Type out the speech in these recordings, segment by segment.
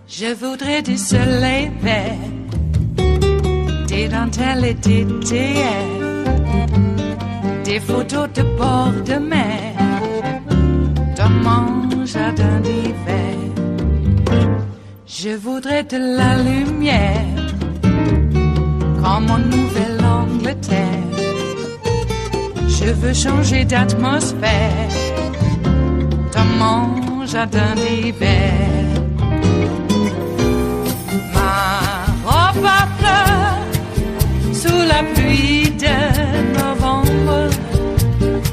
Je voudrais du soleil vert, des dentelles et des théières, des photos de bord de mer, dans mon jardin d'hiver. Je voudrais de la lumière, comme en Nouvelle-Angleterre. Je veux changer d'atmosphère, dans mon jardin d'hiver. Ma fleur sous la pluie de novembre,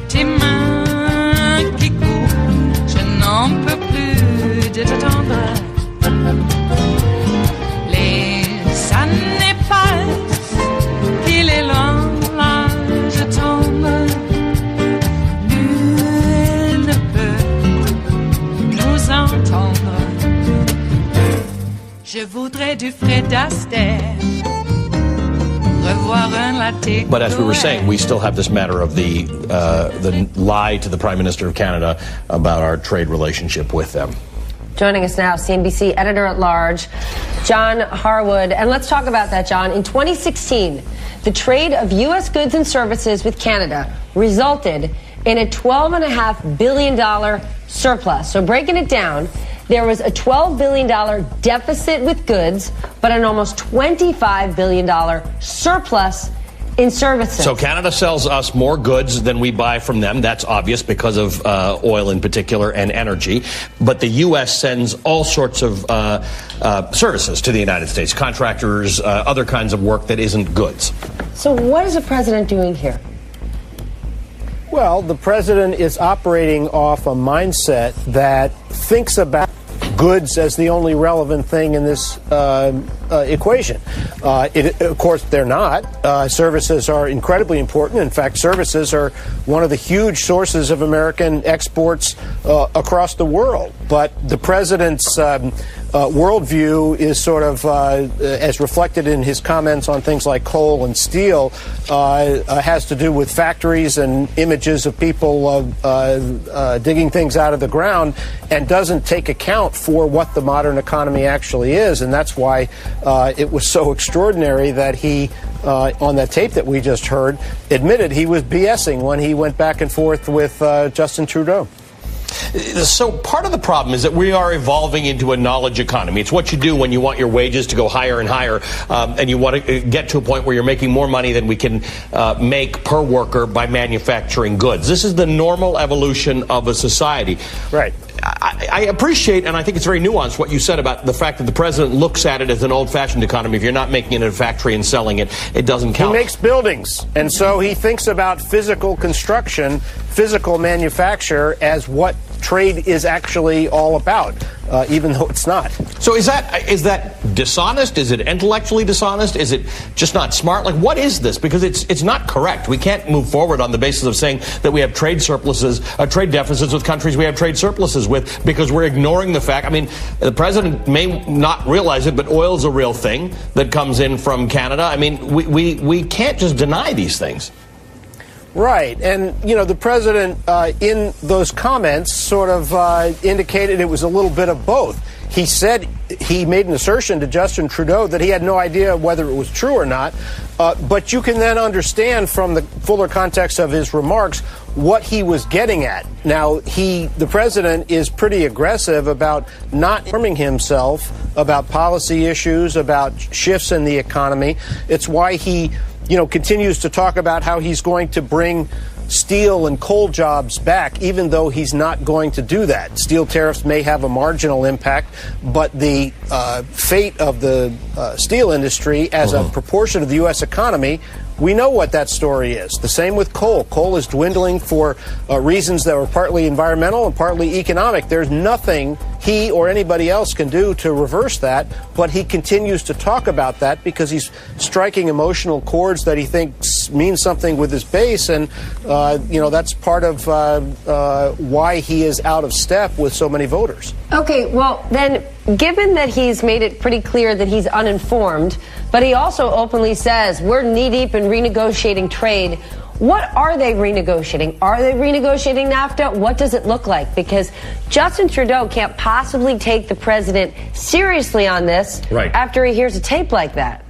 tes mains qui courent, je n'en peux plus de t'attendre. Les années passent, il est loin, là je tombe. Nul ne peut nous entendre. Je voudrais du Fred Astaire, revoir un latte. But as we were saying, we still have this matter of the lie to the Prime Minister of Canada about our trade relationship with them. Joining us now, CNBC Editor-at-Large, John Harwood. And let's talk about that, John. In 2016, the trade of U.S. goods and services with Canada resulted in a $12.5 billion surplus. So breaking it down, there was a $12 billion deficit with goods, but an almost $25 billion surplus in services. So Canada sells us more goods than we buy from them. That's obvious because of oil in particular and energy. But the U.S. sends all sorts of services to the United States, contractors, other kinds of work that isn't goods. So what is the president doing here? Well, the president is operating off a mindset that thinks about goods as the only relevant thing in this equation. Of course, they're not. Services are incredibly important. In fact, services are one of the huge sources of American exports across the world. But the president's worldview is sort of, as reflected in his comments on things like coal and steel, has to do with factories and images of people digging things out of the ground, and doesn't take account for what the modern economy actually is. And that's why it was so extraordinary that he, on that tape that we just heard, admitted he was BSing when he went back and forth with Justin Trudeau. So part of the problem is that we are evolving into a knowledge economy. It's what you do when you want your wages to go higher and higher, and you want to get to a point where you're making more money than we can make per worker by manufacturing goods. This is the normal evolution of a society. Right. I appreciate, and I think it's very nuanced, what you said about the fact that the president looks at it as an old-fashioned economy. If you're not making it in a factory and selling it, it doesn't count. He makes buildings, and so he thinks about physical construction, physical manufacture as what trade is actually all about, even though it's not. So is that dishonest? Is it intellectually dishonest? Is it just not smart? Like, what is this? Because it's not correct. We can't move forward on the basis of saying that we have trade surpluses, trade deficits with countries we have trade surpluses with, because we're ignoring the fact. I mean, the president may not realize it, but oil is a real thing that comes in from Canada. I mean, we can't just deny these things. Right. And, you know, the president in those comments sort of indicated it was a little bit of both. He said he made an assertion to Justin Trudeau that he had no idea whether it was true or not. But you can then understand from the fuller context of his remarks what he was getting at. Now, the president is pretty aggressive about not informing himself about policy issues, about shifts in the economy. It's why he continues to talk about how he's going to bring steel and coal jobs back, even though he's not going to do that. Steel tariffs may have a marginal impact, but the fate of the steel industry as a proportion of the U.S. economy, we know what that story is. The same with coal. Coal is dwindling for reasons that are partly environmental and partly economic. There's nothing he or anybody else can do to reverse that, but he continues to talk about that because he's striking emotional chords that he thinks this means something with his base, and that's part of why he is out of step with so many voters. Okay, well, then, given that he's made it pretty clear that he's uninformed, but he also openly says we're knee-deep in renegotiating trade, what are they renegotiating? Are they renegotiating NAFTA? What does it look like? Because Justin Trudeau can't possibly take the president seriously on this after he hears a tape like that.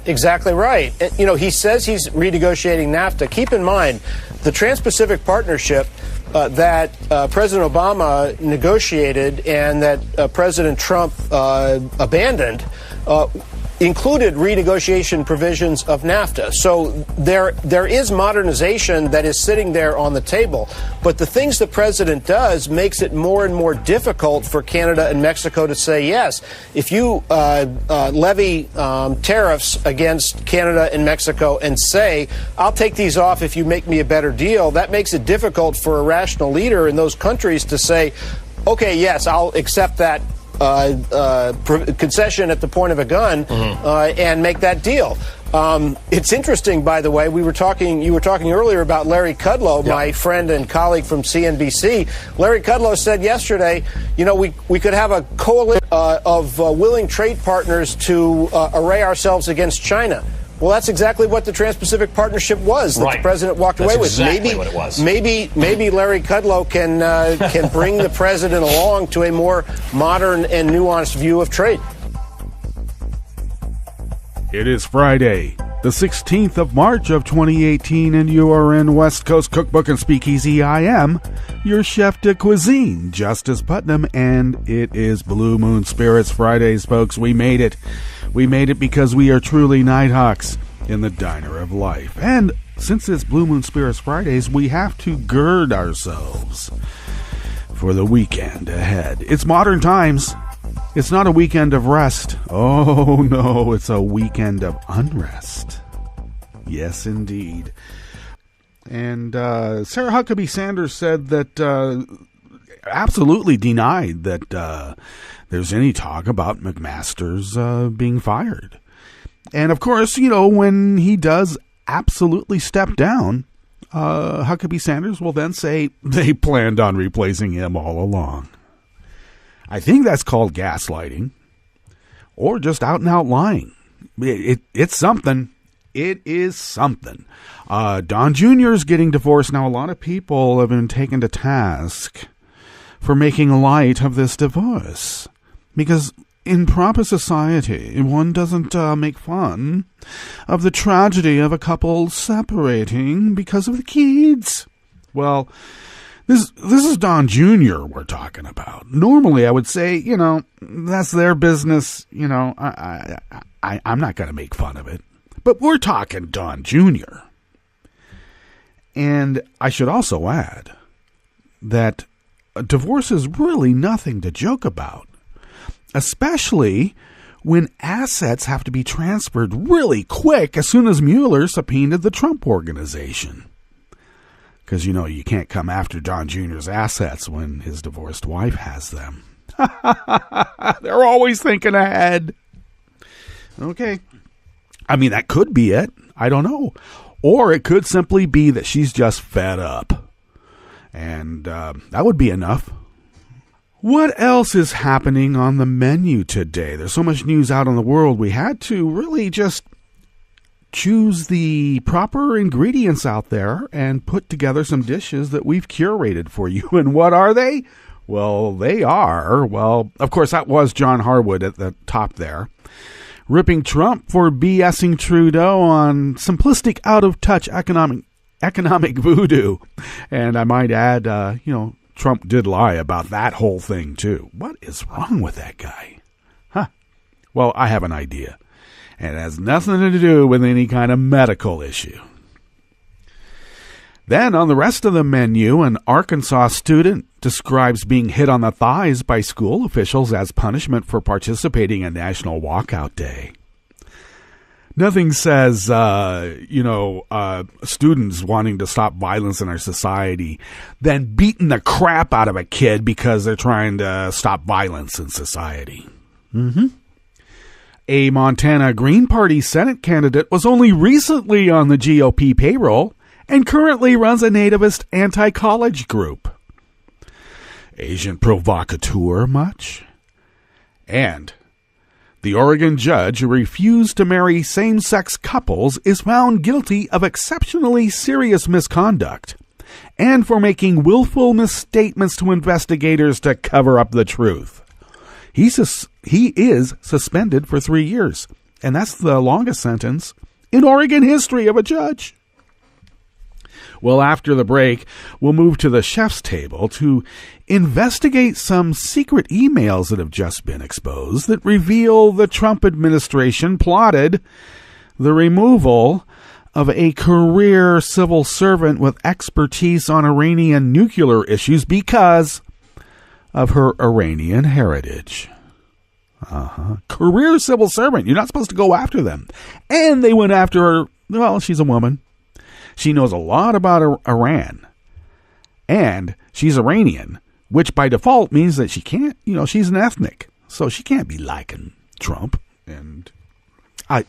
Exactly right. He says he's renegotiating NAFTA. Keep in mind, the Trans-Pacific Partnership that President Obama negotiated and that President Trump abandoned included renegotiation provisions of NAFTA. So there is modernization that is sitting there on the table. But the things the president does makes it more and more difficult for Canada and Mexico to say yes. If you levy tariffs against Canada and Mexico and say, I'll take these off if you make me a better deal, that makes it difficult for a rational leader in those countries to say, okay, yes, I'll accept that concession at the point of a gun and make that deal. It's interesting, by the way, you were talking earlier about Larry Kudlow, my friend and colleague from CNBC. Larry Kudlow said yesterday, we could have a coalition of willing trade partners to array ourselves against China. Well, that's exactly what the Trans-Pacific Partnership was that the president walked away with. Exactly what it was. Maybe Larry Kudlow can bring the president along to a more modern and nuanced view of trade. It is Friday, the 16th of March of 2018, and you are in West Coast Cookbook and Speakeasy. I am your Chef de Cuisine, Justice Putnam, and it is Blue Moon Spirits Fridays, folks. We made it. We made it because we are truly Nighthawks in the diner of life. And since it's Blue Moon Spirits Fridays, we have to gird ourselves for the weekend ahead. It's modern times. It's not a weekend of rest. Oh, no, it's a weekend of unrest. Yes, indeed. And Sarah Huckabee Sanders said that absolutely denied that there's any talk about McMaster's being fired. And, of course, when he does absolutely step down, Huckabee Sanders will then say they planned on replacing him all along. I think that's called gaslighting or just out-and-out lying. It's something. It is something. Don Jr. is getting divorced. Now, a lot of people have been taken to task for making light of this divorce. Because in proper society, one doesn't make fun of the tragedy of a couple separating because of the kids. Well, this is Don Jr. we're talking about. Normally, I would say, that's their business. I'm not going to make fun of it. But we're talking Don Jr. And I should also add that divorce is really nothing to joke about, especially when assets have to be transferred really quick as soon as Mueller subpoenaed the Trump organization. Because, you can't come after Don Jr.'s assets when his divorced wife has them. They're always thinking ahead. Okay. I mean, that could be it. I don't know. Or it could simply be that she's just fed up. And that would be enough. What else is happening on the menu today? There's so much news out in the world. We had to really just choose the proper ingredients out there and put together some dishes that we've curated for you. And what are they? Well, they are, of course, that was John Harwood at the top there, ripping Trump for BSing Trudeau on simplistic, out-of-touch economic voodoo. And I might add, Trump did lie about that whole thing, too. What is wrong with that guy? Well, I have an idea. And it has nothing to do with any kind of medical issue. Then, on the rest of the menu, an Arkansas student describes being hit on the thighs by school officials as punishment for participating in National Walkout Day. Nothing says, students wanting to stop violence in our society than beating the crap out of a kid because they're trying to stop violence in society. A Montana Green Party Senate candidate was only recently on the GOP payroll and currently runs a nativist anti-college group. Asian provocateur much? And the Oregon judge who refused to marry same-sex couples is found guilty of exceptionally serious misconduct and for making willful misstatements to investigators to cover up the truth. He is suspended for 3 years, and that's the longest sentence in Oregon history of a judge. Well, after the break, we'll move to the chef's table to investigate some secret emails that have just been exposed that reveal the Trump administration plotted the removal of a career civil servant with expertise on Iranian nuclear issues because of her Iranian heritage. Career civil servant. You're not supposed to go after them. And they went after her. Well, she's a woman. She knows a lot about Iran. And she's Iranian, which by default means that she can't, she's an ethnic. So she can't be liking Trump. And I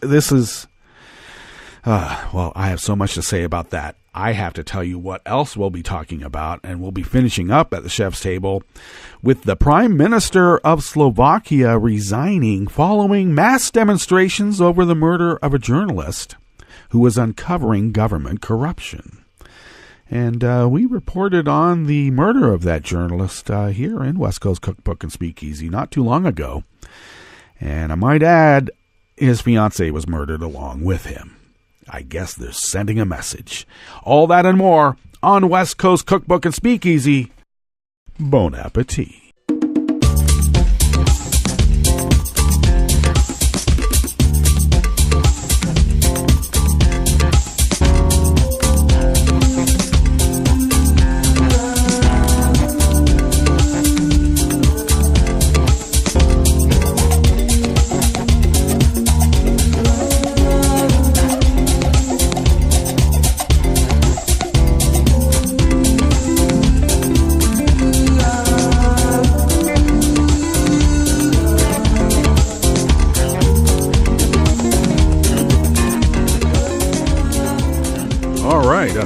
have so much to say about that. I have to tell you what else we'll be talking about, and we'll be finishing up at the chef's table with the Prime Minister of Slovakia resigning following mass demonstrations over the murder of a journalist who was uncovering government corruption. And we reported on the murder of that journalist here in West Coast Cookbook and Speakeasy not too long ago. And I might add, his fiancée was murdered along with him. I guess they're sending a message. All that and more on West Coast Cookbook and Speakeasy. Bon appetit.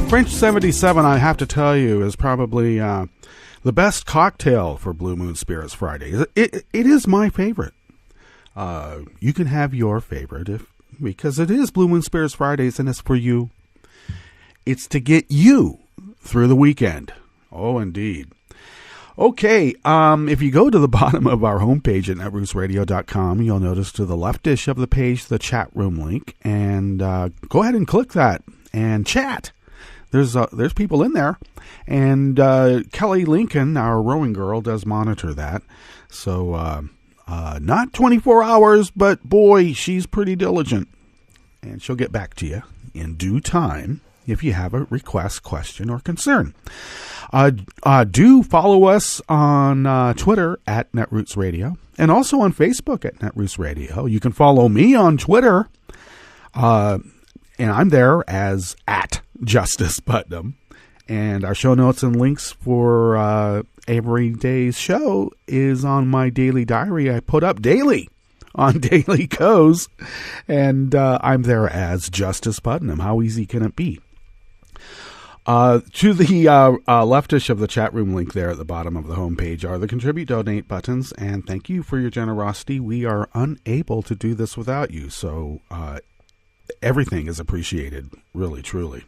French 77, I have to tell you, is probably the best cocktail for Blue Moon Spirits Friday. It is my favorite. You can have your favorite because it is Blue Moon Spirits Fridays, and it's for you. It's to get you through the weekend. Oh, indeed. Okay, if you go to the bottom of our homepage at netrootsradio.com, you'll notice to the leftish of the page the chat room link, and go ahead and click that and chat. There's people in there, and Kelly Lincoln, our rowing girl, does monitor that. So not 24 hours, but boy, she's pretty diligent, and she'll get back to you in due time if you have a request, question, or concern. Do follow us on Twitter at Netroots Radio, and also on Facebook at Netroots Radio. You can follow me on Twitter, and I'm there as at Justice Putnam. And our show notes and links for every day's show is on my daily diary I put up daily on Daily Co's. And I'm there as Justice Putnam. How easy can it be? To the leftish of the chat room link there at the bottom of the homepage are the Contribute Donate buttons. And thank you for your generosity. We are unable to do this without you. So everything is appreciated, really, truly.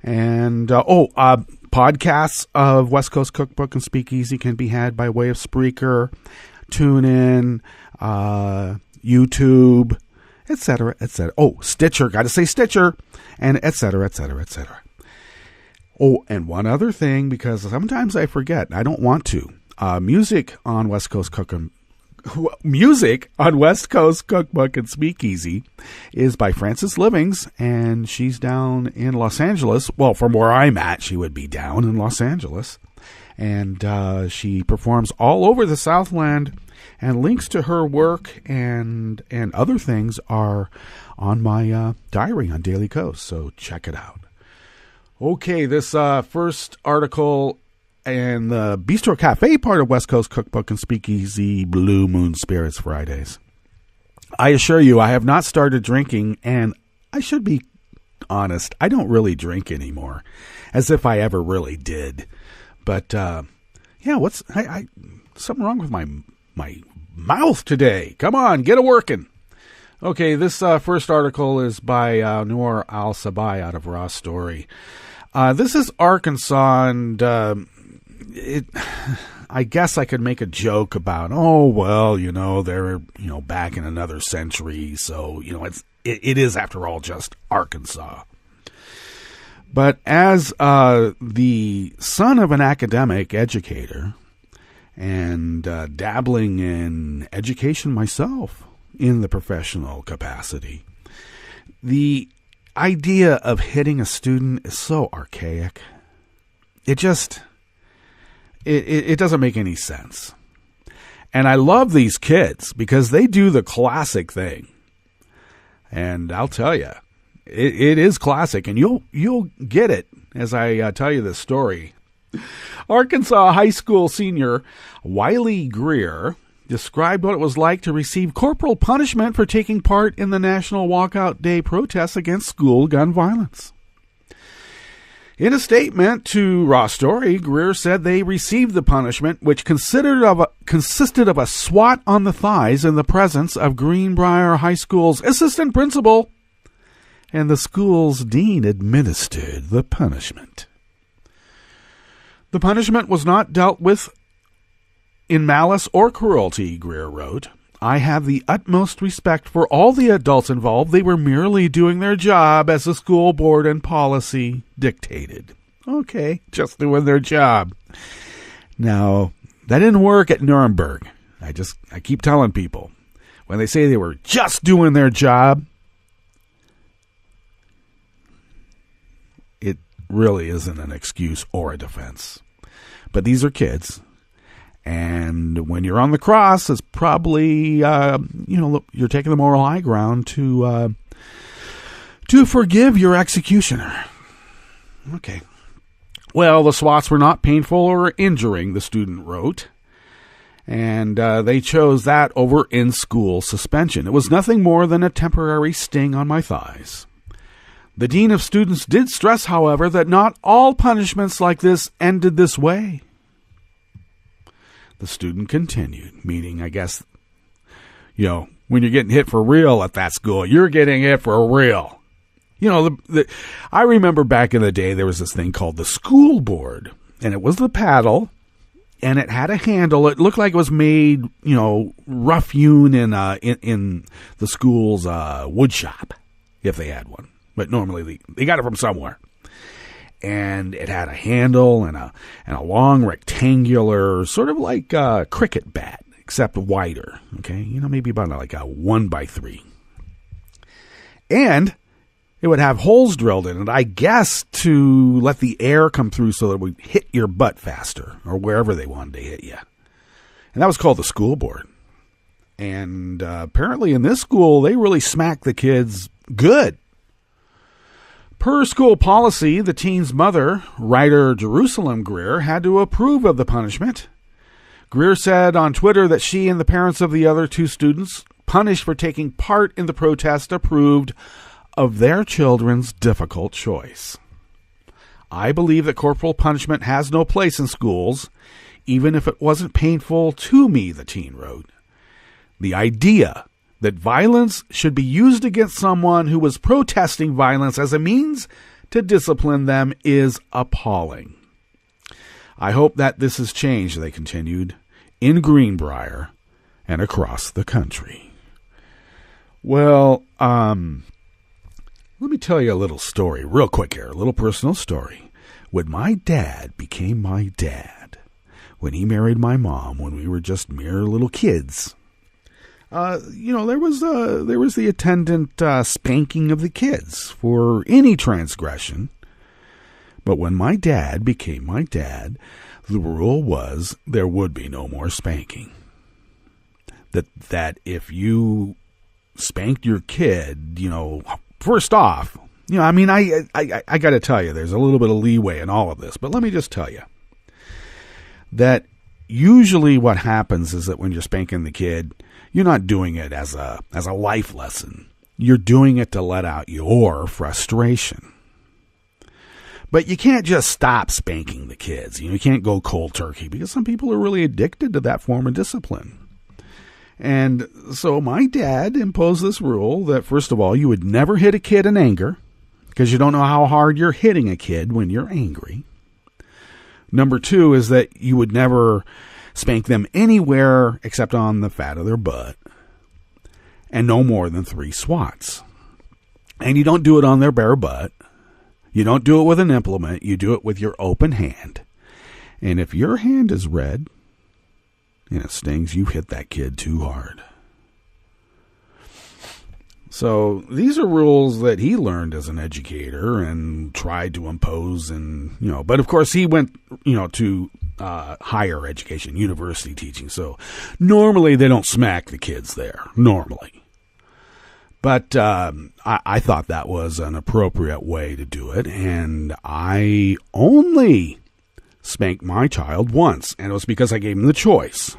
And, podcasts of West Coast Cookbook and Speakeasy can be had by way of Spreaker, TuneIn, YouTube, etc., etc. Oh, Stitcher, got to say Stitcher, and etc., etc., etc. Oh, and one other thing, because sometimes I forget, I don't want to. Music on West Coast Cookbook and Speakeasy is by Frances Livings, and she's down in Los Angeles. Well, from where I'm at, she would be down in Los Angeles. And she performs all over the Southland, and links to her work and other things are on my diary on Daily Coast, so check it out. Okay, this first article and the Bistro Cafe part of West Coast Cookbook and Speakeasy Blue Moon Spirits Fridays. I assure you, I have not started drinking, and I should be honest, I don't really drink anymore, as if I ever really did. But yeah, something wrong with my mouth today? Come on, get a working. Okay, this first article is by Noor Al-Sabai out of Raw Story. This is Arkansas, and I guess I could make a joke about, they're, back in another century, so, it is, after all, just Arkansas. But as the son of an academic educator and dabbling in education myself in the professional capacity, the idea of hitting a student is so archaic. It just... It doesn't make any sense. And I love these kids because they do the classic thing. And I'll tell you, it is classic, and you'll get it as I tell you this story. Arkansas high school senior Wiley Greer described what it was like to receive corporal punishment for taking part in the National Walkout Day protests against school gun violence. In a statement to Raw Story, Greer said they received the punishment, which consisted of a swat on the thighs in the presence of Greenbrier High School's assistant principal, and the school's dean administered the punishment. The punishment was not dealt with in malice or cruelty, Greer wrote. I have the utmost respect for all the adults involved. They were merely doing their job as the school board and policy dictated. Okay, just doing their job. Now, that didn't work at Nuremberg. I keep telling people, when they say they were just doing their job, it really isn't an excuse or a defense. But these are kids. And when you're on the cross, it's probably, you're taking the moral high ground to forgive your executioner. Okay. Well, the swats were not painful or injuring, the student wrote. And they chose that over in-school suspension. It was nothing more than a temporary sting on my thighs. The dean of students did stress, however, that not all punishments like this ended this way. The student continued, meaning, I guess, when you're getting hit for real at that school, you're getting hit for real. I remember back in the day, there was this thing called the school board, and it was the paddle, and it had a handle. It looked like it was made, rough hewn in the school's wood shop, if they had one. But normally they got it from somewhere. And it had a handle and a long rectangular, sort of like a cricket bat, except wider. Okay, maybe about like a 1x3. And it would have holes drilled in it, I guess, to let the air come through so that it would hit your butt faster, or wherever they wanted to hit you. And that was called the school board. And apparently in this school, they really smacked the kids good. Per school policy, the teen's mother, writer Jerusalem Greer, had to approve of the punishment. Greer said on Twitter that she and the parents of the other two students, punished for taking part in the protest, approved of their children's difficult choice. I believe that corporal punishment has no place in schools, even if it wasn't painful to me, the teen wrote. The idea that violence should be used against someone who was protesting violence as a means to discipline them is appalling. I hope that this has changed, they continued, in Greenbrier and across the country. Well, let me tell you a little story real quick here, a little personal story. When my dad became my dad, when he married my mom, when we were just mere little kids, there was the attendant spanking of the kids for any transgression. But when my dad became my dad, the rule was there would be no more spanking. That if you spanked your kid, first off, I got to tell you, there's a little bit of leeway in all of this. But let me just tell you that usually what happens is that when you're spanking the kid, you're not doing it as a life lesson. You're doing it to let out your frustration. But you can't just stop spanking the kids. You can't go cold turkey because some people are really addicted to that form of discipline. And so my dad imposed this rule that, first of all, you would never hit a kid in anger because you don't know how hard you're hitting a kid when you're angry. Number two is that you would never spank them anywhere except on the fat of their butt, and no more than 3 swats. And you don't do it on their bare butt. You don't do it with an implement. You do it with your open hand. And if your hand is red and it stings, you hit that kid too hard. So these are rules that he learned as an educator and tried to impose, and but of course he went to higher education, university teaching. So normally they don't smack the kids there, normally. But I thought that was an appropriate way to do it, and I only spanked my child once, and it was because I gave him the choice.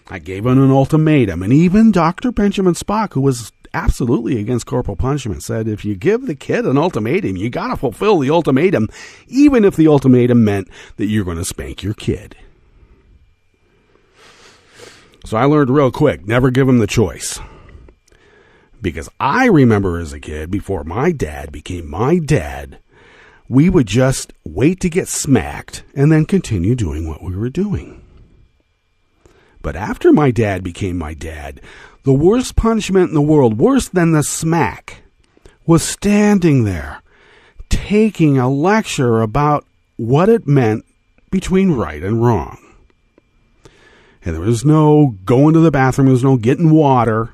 I gave him an ultimatum, and even Dr. Benjamin Spock, who was absolutely against corporal punishment, said if you give the kid an ultimatum, you got to fulfill the ultimatum, even if the ultimatum meant that you're going to spank your kid. So I learned real quick, never give him the choice. Because I remember as a kid, before my dad became my dad, we would just wait to get smacked and then continue doing what we were doing. But after my dad became my dad, the worst punishment in the world, worse than the smack, was standing there, taking a lecture about what it meant between right and wrong. And there was no going to the bathroom, there was no getting water.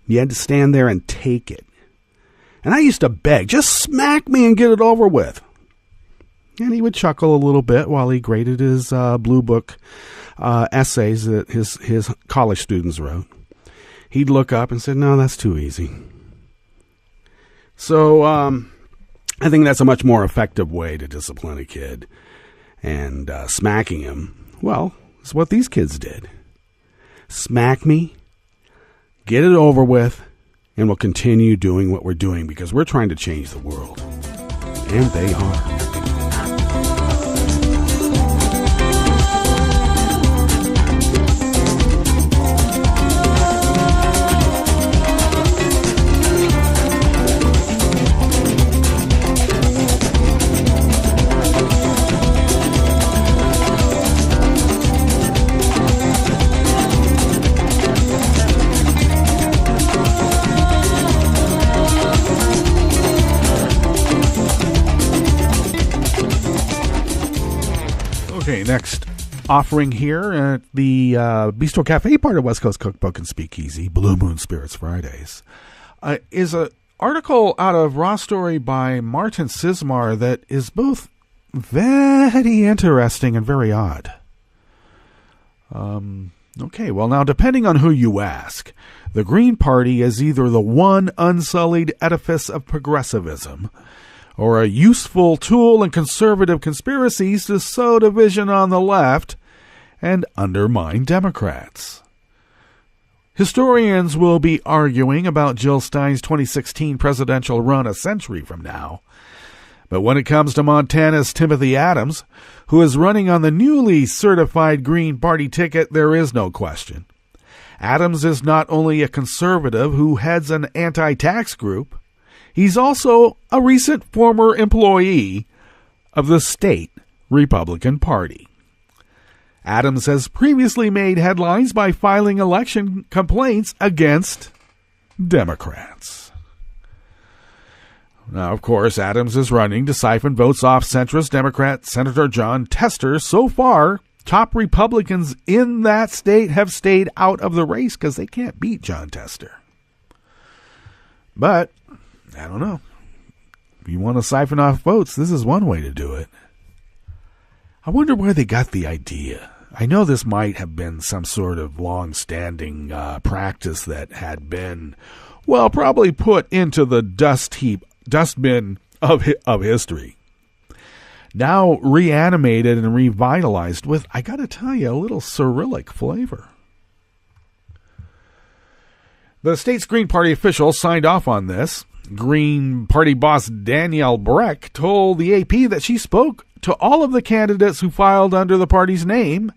You had to stand there and take it. And I used to beg, just smack me and get it over with. And he would chuckle a little bit while he graded his blue book essays that his college students wrote. He'd look up and say, no, that's too easy. So I think that's a much more effective way to discipline a kid. And smacking him, well, it's what these kids did. Smack me, get it over with, and we'll continue doing what we're doing because we're trying to change the world. And they are. Next offering here at the Bistro Cafe, part of West Coast Cookbook and Speakeasy, Blue Moon Spirits Fridays, is an article out of Raw Story by Martin Sismar that is both very interesting and very odd. Okay, well now, depending on who you ask, the Green Party is either the one unsullied edifice of progressivism or a useful tool in conservative conspiracies to sow division on the left and undermine Democrats. Historians will be arguing about Jill Stein's 2016 presidential run a century from now. But when it comes to Montana's Timothy Adams, who is running on the newly certified Green Party ticket, there is no question. Adams is not only a conservative who heads an anti-tax group, he's also a recent former employee of the state Republican Party. Adams has previously made headlines by filing election complaints against Democrats. Now, of course, Adams is running to siphon votes off centrist Democrat Senator Jon Tester. So far, top Republicans in that state have stayed out of the race because they can't beat Jon Tester. But I don't know. If you want to siphon off votes, this is one way to do it. I wonder where they got the idea. I know this might have been some sort of long-standing practice that had been, well, probably put into the dustbin of history. now reanimated and revitalized with, I got to tell you, a little Cyrillic flavor. The state's Green Party officials signed off on this. Green Party boss Danielle Breck told the AP that she spoke to all of the candidates who filed under the party's name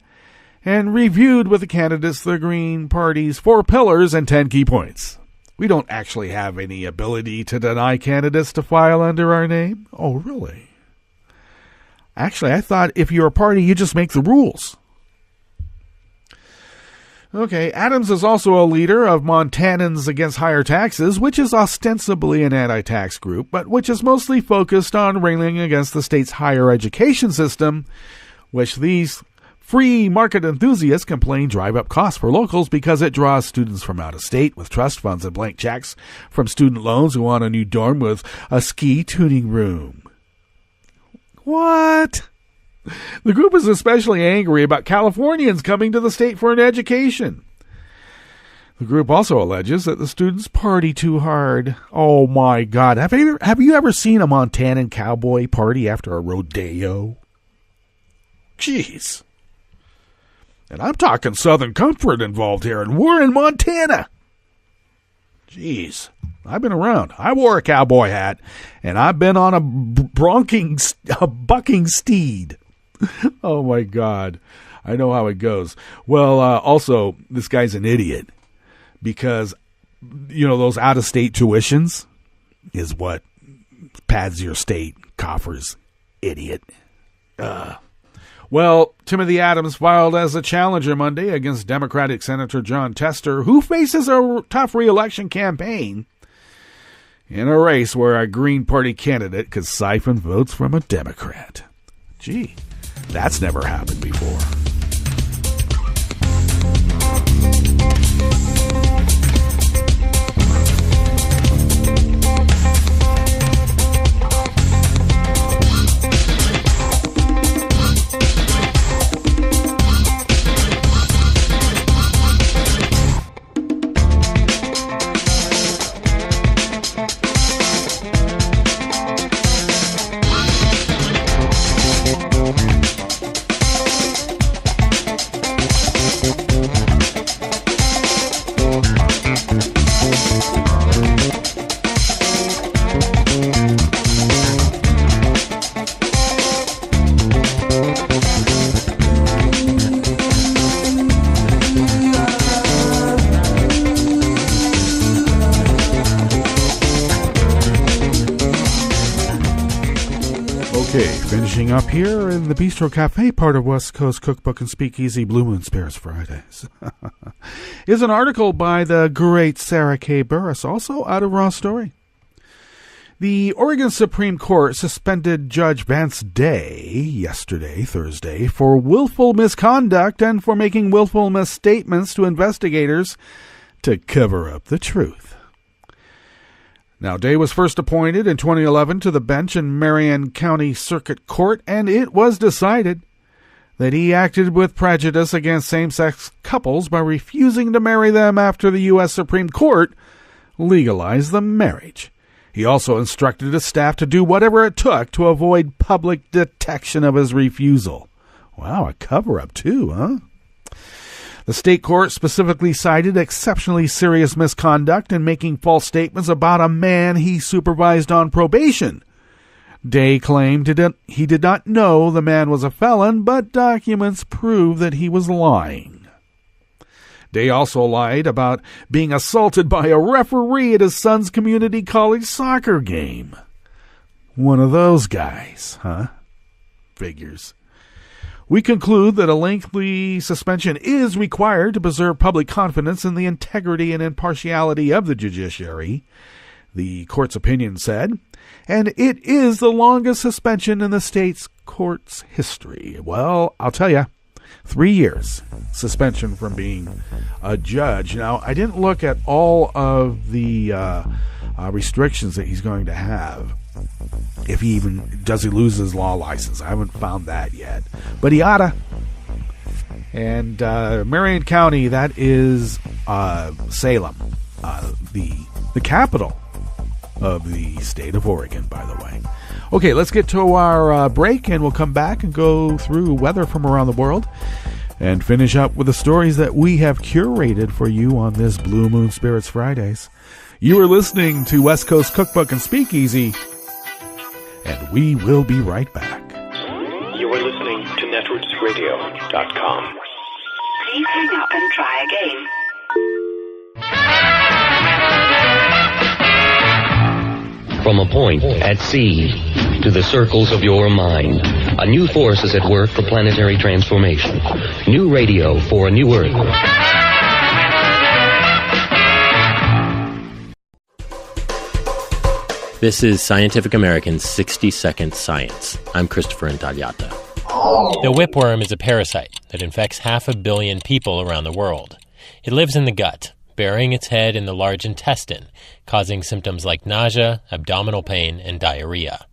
and reviewed with the candidates the Green Party's 4 pillars and 10 key points. We don't actually have any ability to deny candidates to file under our name. Oh, really? Actually, I thought if you're a party, you just make the rules. Okay, Adams is also a leader of Montanans Against Higher Taxes, which is ostensibly an anti-tax group, but which is mostly focused on railing against the state's higher education system, which these free market enthusiasts complain drive up costs for locals because it draws students from out of state with trust funds and blank checks from student loans who want a new dorm with a ski tuning room. What? The group is especially angry about Californians coming to the state for an education. The group also alleges that the students party too hard. Oh my God. Have you ever seen a Montanan cowboy party after a rodeo? Jeez. And I'm talking Southern Comfort involved here, and we're in Montana. Jeez. I've been around. I wore a cowboy hat, and I've been on a bucking steed. Oh, my God. I know how it goes. Well, also, this guy's an idiot because, those out-of-state tuitions is what pads your state coffers. Idiot. Well, Timothy Adams filed as a challenger Monday against Democratic Senator John Tester, who faces a tough re-election campaign in a race where a Green Party candidate could siphon votes from a Democrat. Gee. That's never happened before. Finishing up here in the Bistro Cafe, part of West Coast Cookbook and Speakeasy, Blue Moon Spirits Fridays, is an article by the great Sarah K. Burris, also out of Raw Story. The Oregon Supreme Court suspended Judge Vance Day yesterday, Thursday, for willful misconduct and for making willful misstatements to investigators to cover up the truth. Now, Day was first appointed in 2011 to the bench in Marion County Circuit Court, and it was decided that he acted with prejudice against same-sex couples by refusing to marry them after the U.S. Supreme Court legalized the marriage. He also instructed his staff to do whatever it took to avoid public detection of his refusal. Wow, a cover-up too, huh? The state court specifically cited exceptionally serious misconduct in making false statements about a man he supervised on probation. Day claimed he did not know the man was a felon, but documents prove that he was lying. Day also lied about being assaulted by a referee at his son's community college soccer game. One of those guys, huh? Figures. We conclude that a lengthy suspension is required to preserve public confidence in the integrity and impartiality of the judiciary, the court's opinion said, and it is the longest suspension in the state's court's history. Well, I'll tell you, 3 years suspension from being a judge. Now, I didn't look at all of the restrictions that he's going to have. If he lose his law license. I haven't found that yet. But he oughta. And Marion County, that is Salem, the capital of the state of Oregon, by the way. Okay, let's get to our break, and we'll come back and go through weather from around the world and finish up with the stories that we have curated for you on this Blue Moon Spirits Fridays. You are listening to West Coast Cookbook and Speakeasy, and we will be right back. You are listening to nativist.radio.com. Please hang up and try again. From a point at sea to the circles of your mind, a new force is at work for planetary transformation. New radio for a new Earth. This is Scientific American's 60-Second Science. I'm Christopher Intagliata. The whipworm is a parasite that infects 500 million people around the world. It lives in the gut, burying its head in the large intestine, causing symptoms like nausea, abdominal pain, and diarrhea.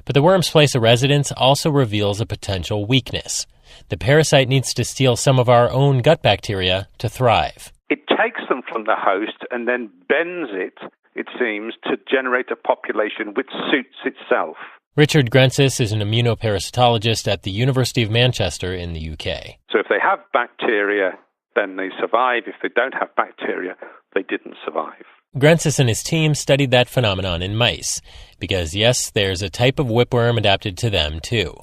But the worm's place of residence also reveals a potential weakness. The parasite needs to steal some of our own gut bacteria to thrive. It takes them from the host and then bends it seems, to generate a population which suits itself. Richard Grensis is an immunoparasitologist at the University of Manchester in the UK. So if they have bacteria, then they survive. If they don't have bacteria, they didn't survive. Grensis and his team studied that phenomenon in mice, because yes, there's a type of whipworm adapted to them too.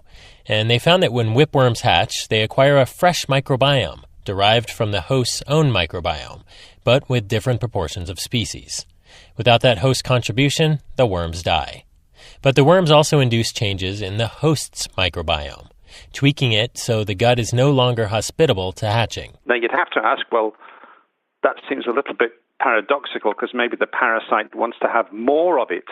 And they found that when whipworms hatch, they acquire a fresh microbiome, derived from the host's own microbiome, but with different proportions of species. Without that host contribution, the worms die. But the worms also induce changes in the host's microbiome, tweaking it so the gut is no longer hospitable to hatching. Now you'd have to ask, well, that seems a little bit paradoxical, because maybe the parasite wants to have more of it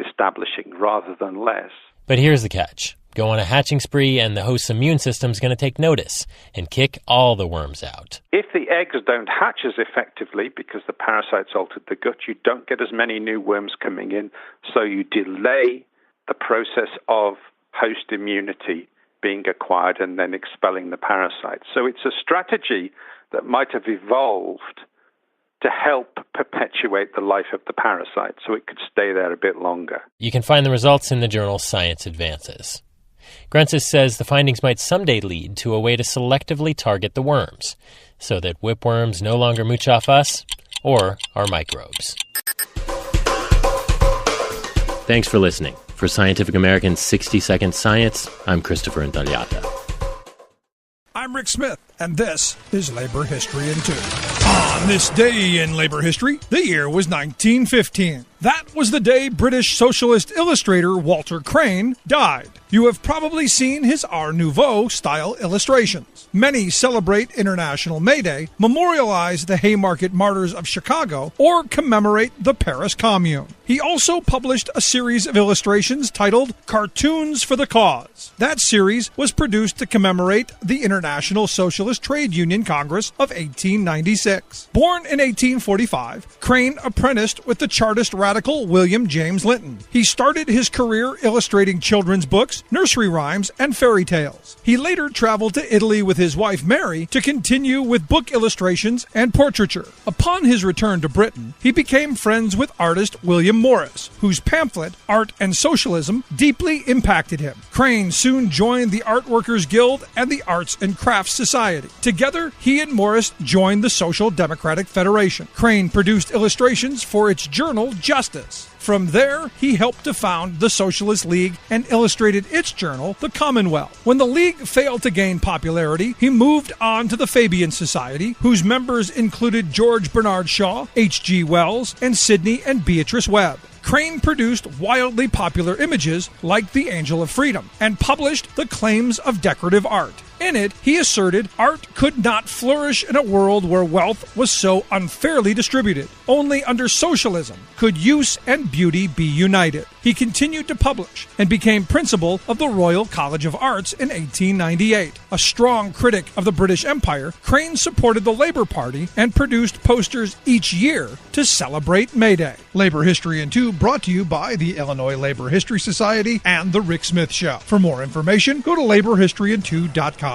establishing rather than less. But here's the catch. Go on a hatching spree and the host's immune system's going to take notice and kick all the worms out. If the eggs don't hatch as effectively because the parasite's altered the gut, you don't get as many new worms coming in, so you delay the process of host immunity being acquired and then expelling the parasite. So it's a strategy that might have evolved to help perpetuate the life of the parasite so it could stay there a bit longer. You can find the results in the journal Science Advances. Grensis says the findings might someday lead to a way to selectively target the worms, so that whipworms no longer mooch off us or our microbes. Thanks for listening. For Scientific American's 60-Second Science, I'm Christopher Intagliata. I'm Rick Smith, and this is Labor History in 2. On this day in labor history, the year was 1915. That was the day British socialist illustrator Walter Crane died. You have probably seen his Art Nouveau-style illustrations. Many celebrate International May Day, memorialize the Haymarket Martyrs of Chicago, or commemorate the Paris Commune. He also published a series of illustrations titled Cartoons for the Cause. That series was produced to commemorate the International Socialist Trade Union Congress of 1896. Born in 1845, Crane apprenticed with the Chartist radical William James Linton. He started his career illustrating children's books, nursery rhymes, and fairy tales. He later traveled to Italy with his wife Mary to continue with book illustrations and portraiture. Upon his return to Britain, he became friends with artist William Morris, whose pamphlet, Art and Socialism, deeply impacted him. Crane soon joined the Art Workers Guild and the Arts and Crafts Society. Together, he and Morris joined the Social Democratic Federation. Crane produced illustrations for its journal, Justice. From there, he helped to found the Socialist League and illustrated its journal, The Commonwealth. When the League failed to gain popularity, he moved on to the Fabian Society, whose members included George Bernard Shaw, H.G. Wells, and Sidney and Beatrice Webb. Crane produced wildly popular images like the Angel of Freedom and published The Claims of Decorative Art. In it, he asserted art could not flourish in a world where wealth was so unfairly distributed. Only under socialism could use and beauty be united. He continued to publish and became principal of the Royal College of Arts in 1898. A strong critic of the British Empire, Crane supported the Labour Party and produced posters each year to celebrate May Day. Labor History in 2 brought to you by the Illinois Labor History Society and The Rick Smith Show. For more information, go to laborhistoryin2.com.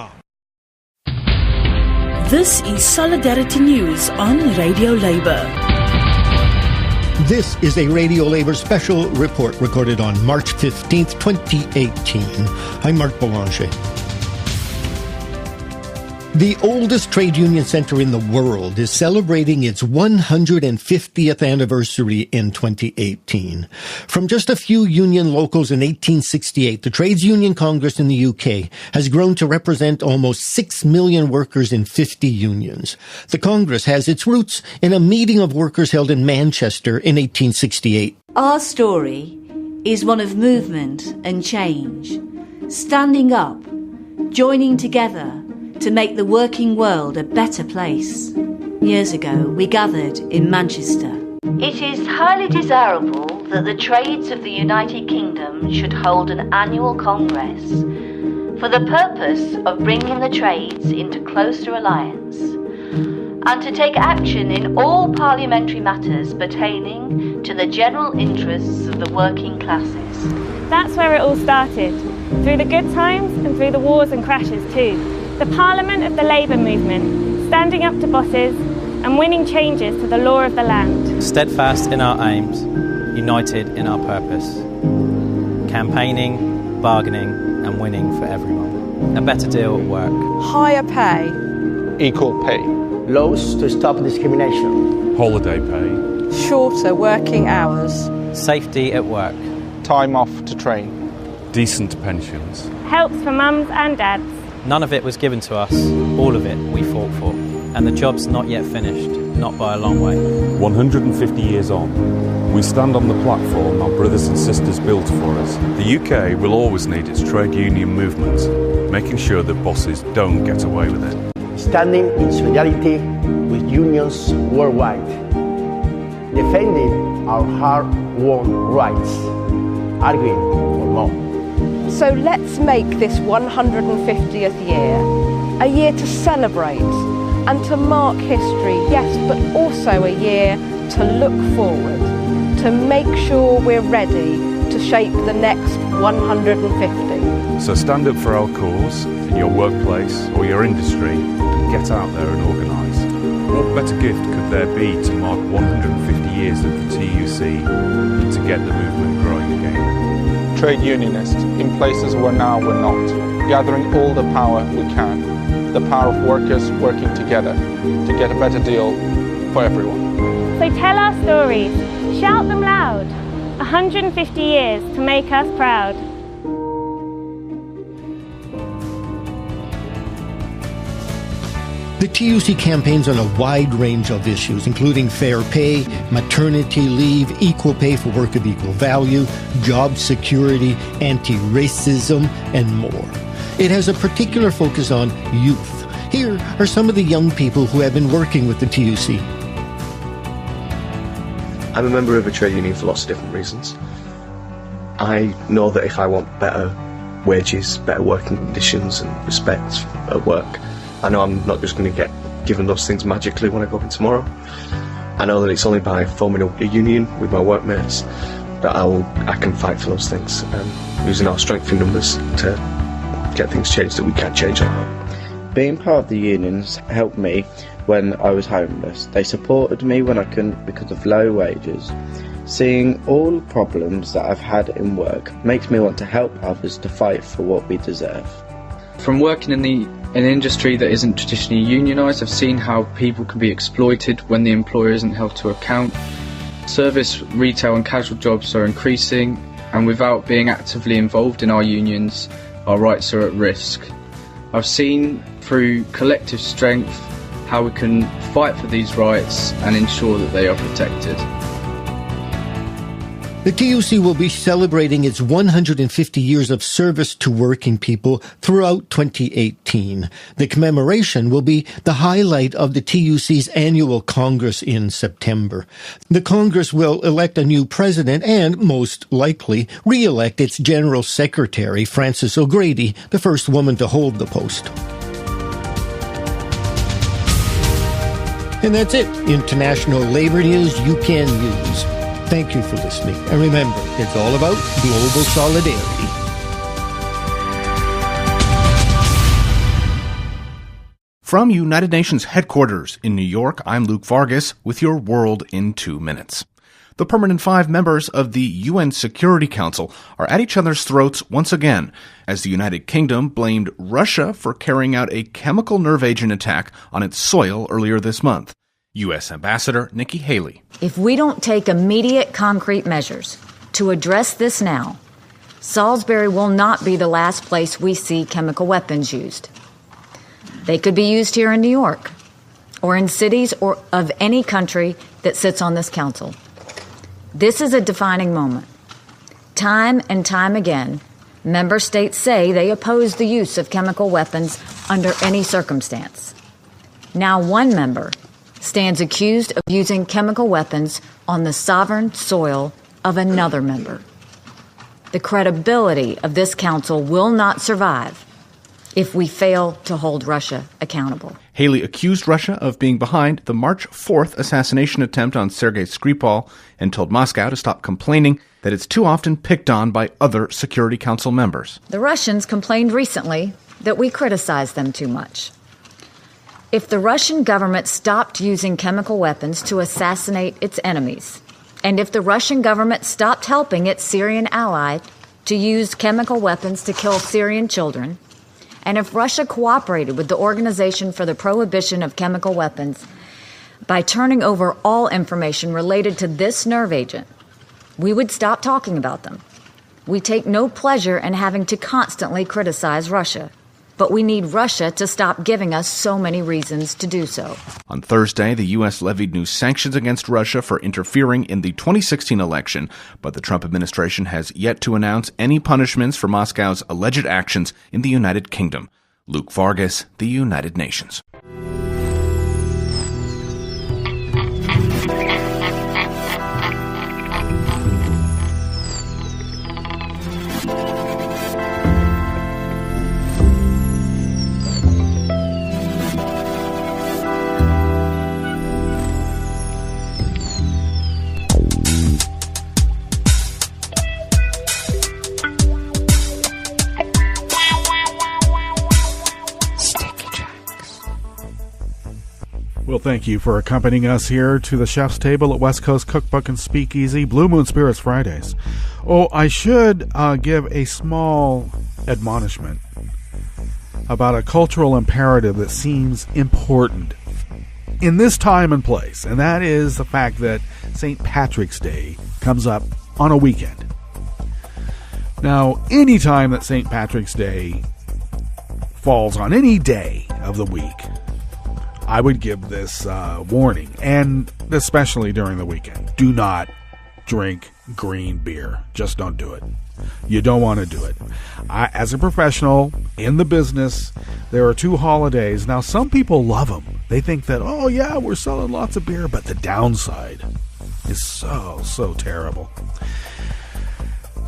This is Solidarity News on Radio Labour. This is a Radio Labor special report recorded on March 15th, 2018. I'm Mark Boulanger. The oldest trade union center in the world is celebrating its 150th anniversary in 2018. From just a few union locals in 1868, the Trades Union Congress in the UK has grown to represent almost 6 million workers in 50 unions. The Congress has its roots in a meeting of workers held in Manchester in 1868. Our story is one of movement and change, standing up, joining together, to make the working world a better place. Years ago, we gathered in Manchester. It is highly desirable that the trades of the United Kingdom should hold an annual congress for the purpose of bringing the trades into closer alliance and to take action in all parliamentary matters pertaining to the general interests of the working classes. That's where it all started, through the good times and through the wars and crashes too. The Parliament of the Labour movement, standing up to bosses and winning changes to the law of the land. Steadfast in our aims, united in our purpose. Campaigning, bargaining and winning for everyone. A better deal at work. Higher pay. Equal pay. Laws to stop discrimination. Holiday pay. Shorter working hours. Safety at work. Time off to train. Decent pensions. Helps for mums and dads. None of it was given to us, all of it we fought for. And the job's not yet finished, not by a long way. 150 years on, we stand on the platform our brothers and sisters built for us. The UK will always need its trade union movement, making sure that bosses don't get away with it. Standing in solidarity with unions worldwide, defending our hard-won rights, arguing for more. So let's make this 150th year a year to celebrate and to mark history, yes, but also a year to look forward, to make sure we're ready to shape the next 150. So stand up for our cause in your workplace or your industry and get out there and organise. What better gift could there be to mark 150 years of the TUC than to get the movement growing again? Trade unionists in places where now we're not, gathering all the power we can, the power of workers working together to get a better deal for everyone. So tell our stories, shout them loud, 150 years to make us proud. The TUC campaigns on a wide range of issues, including fair pay, maternity leave, equal pay for work of equal value, job security, anti-racism, and more. It has a particular focus on youth. Here are some of the young people who have been working with the TUC. I'm a member of a trade union for lots of different reasons. I know that if I want better wages, better working conditions and respect at work, I know I'm not just going to get given those things magically when I go in tomorrow. I know that it's only by forming a union with my workmates that I can fight for those things, using our strength in numbers to get things changed that we can't change on our own. Being part of the unions helped me when I was homeless. They supported me when I couldn't because of low wages. Seeing all the problems that I've had in work makes me want to help others to fight for what we deserve. From working in an industry that isn't traditionally unionised, I've seen how people can be exploited when the employer isn't held to account. Service, retail and casual jobs are increasing, and without being actively involved in our unions, our rights are at risk. I've seen through collective strength how we can fight for these rights and ensure that they are protected. The TUC will be celebrating its 150 years of service to working people throughout 2018. The commemoration will be the highlight of the TUC's annual Congress in September. The Congress will elect a new president and, most likely, re-elect its General Secretary, Frances O'Grady, the first woman to hold the post. And that's it. International labor news you can use. Thank you for listening. And remember, it's all about global solidarity. From United Nations headquarters in New York, I'm Luke Vargas with your World in 2 Minutes. The permanent 5 members of the UN Security Council are at each other's throats once again, as the United Kingdom blamed Russia for carrying out a chemical nerve agent attack on its soil earlier this month. U.S. Ambassador Nikki Haley. If we don't take immediate concrete measures to address this now, Salisbury will not be the last place we see chemical weapons used. They could be used here in New York, or in cities or of any country that sits on this council. This is a defining moment. Time and time again, member states say they oppose the use of chemical weapons under any circumstance. Now one member stands accused of using chemical weapons on the sovereign soil of another member. The credibility of this council will not survive if we fail to hold Russia accountable. Haley accused Russia of being behind the March 4th assassination attempt on Sergei Skripal and told Moscow to stop complaining that it's too often picked on by other Security Council members. The Russians complained recently that we criticize them too much. If the Russian government stopped using chemical weapons to assassinate its enemies, and if the Russian government stopped helping its Syrian ally to use chemical weapons to kill Syrian children, and if Russia cooperated with the Organization for the Prohibition of Chemical Weapons by turning over all information related to this nerve agent, we would stop talking about them. We take no pleasure in having to constantly criticize Russia, but we need Russia to stop giving us so many reasons to do so. On Thursday, the U.S. levied new sanctions against Russia for interfering in the 2016 election, but the Trump administration has yet to announce any punishments for Moscow's alleged actions in the United Kingdom. Luke Vargas, The United Nations. Well, thank you for accompanying us here to the chef's table at West Coast Cookbook and Speakeasy, Blue Moon Spirits Fridays. Oh, I should give a small admonishment about a cultural imperative that seems important in this time and place, and that is the fact that St. Patrick's Day comes up on a weekend. Now, any time that St. Patrick's Day falls on any day of the week, I would give this warning, and especially during the weekend. Do not drink green beer. Just don't do it. You don't want to do it. As a professional in the business, there are 2 holidays. Now, some people love them. They think that, oh, yeah, we're selling lots of beer, but the downside is so terrible.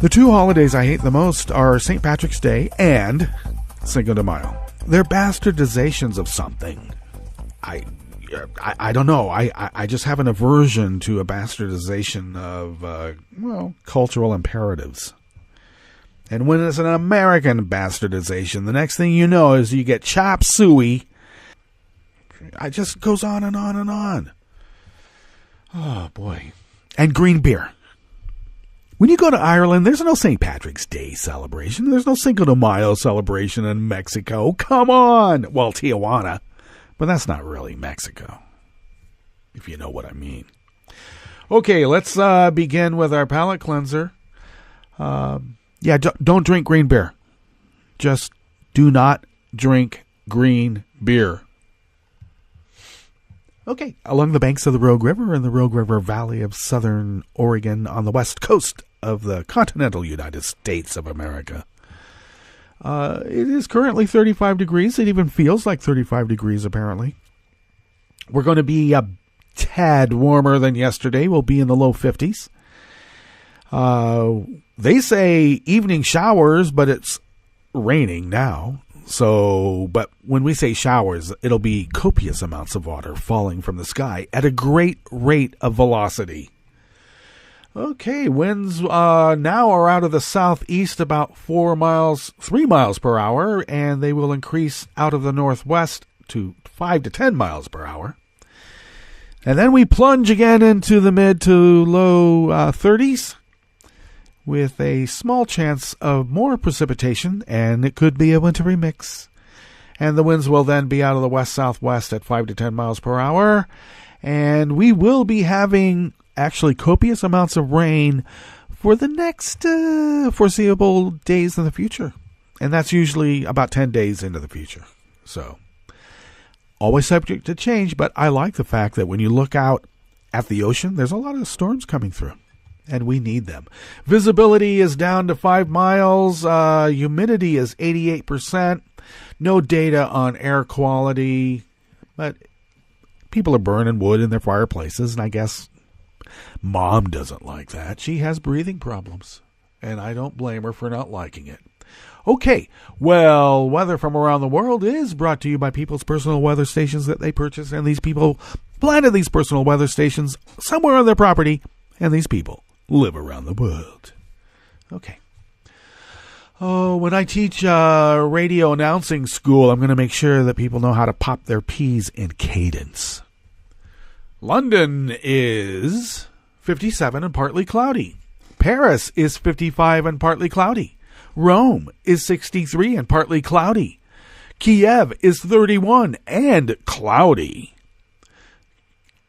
The 2 holidays I hate the most are St. Patrick's Day and Cinco de Mayo. They're bastardizations of something. I don't know. I just have an aversion to a bastardization of, cultural imperatives. And when it's an American bastardization, the next thing you know is you get chop suey. It just goes on and on and on. Oh, boy. And green beer. When you go to Ireland, there's no St. Patrick's Day celebration. There's no Cinco de Mayo celebration in Mexico. Come on. Well, Tijuana. But that's not really Mexico, if you know what I mean. Okay, let's begin with our palate cleanser. Don't drink green beer. Just do not drink green beer. Okay, along the banks of the Rogue River in the Rogue River Valley of southern Oregon on the west coast of the continental United States of America. It is currently 35 degrees. It even feels like 35 degrees, apparently. We're going to be a tad warmer than yesterday. We'll be in the low 50s. They say evening showers, but it's raining now. But when we say showers, it'll be copious amounts of water falling from the sky at a great rate of velocity. Okay, winds now are out of the southeast about 3 miles per hour, and they will increase out of the northwest to 5 to 10 miles per hour. And then we plunge again into the mid to low 30s with a small chance of more precipitation, and it could be a wintry mix. And the winds will then be out of the west-southwest at 5 to 10 miles per hour. And we will be having actually copious amounts of rain for the next foreseeable days in the future. And that's usually about 10 days into the future. So, always subject to change, but I like the fact that when you look out at the ocean, there's a lot of storms coming through, and we need them. Visibility is down to 5 miles. Humidity is 88%. No data on air quality, but people are burning wood in their fireplaces, and I guess Mom doesn't like that. She has breathing problems, and I don't blame her for not liking it. Okay, well, weather from around the world is brought to you by people's personal weather stations that they purchase, and these people planted these personal weather stations somewhere on their property, and these people live around the world. Okay. Oh, when I teach radio announcing school, I'm going to make sure that people know how to pop their P's in cadence. London is 57 and partly cloudy. Paris is 55 and partly cloudy. Rome is 63 and partly cloudy. Kiev is 31 and cloudy.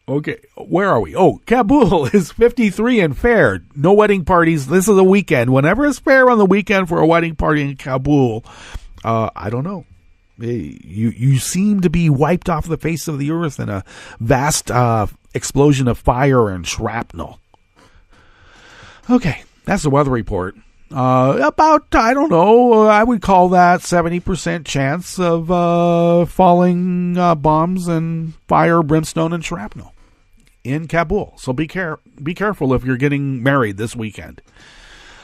Okay, where are we? Oh, Kabul is 53 and fair. No wedding parties. This is a weekend. Whenever it's fair on the weekend for a wedding party in Kabul, I don't know. You seem to be wiped off the face of the earth in a vast explosion of fire and shrapnel. Okay, that's the weather report. About, I don't know, I would call that 70% chance of falling bombs and fire, brimstone, and shrapnel in Kabul. So be careful if you're getting married this weekend.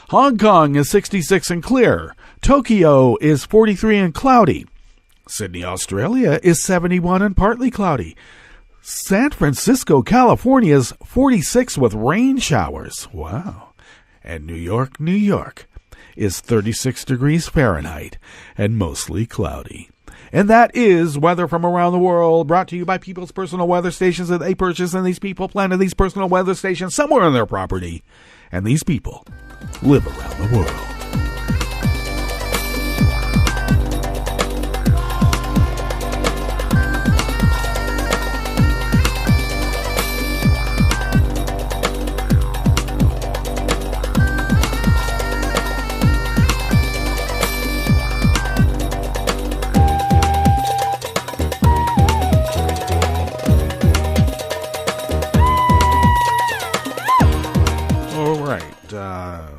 Hong Kong is 66 and clear. Tokyo is 43 and cloudy. Sydney, Australia is 71 and partly cloudy. San Francisco, California is 46 with rain showers. Wow. And New York, New York is 36 degrees Fahrenheit and mostly cloudy. And that is weather from around the world, brought to you by people's personal weather stations that they purchase, and these people planted these personal weather stations somewhere on their property. And these people live around the world.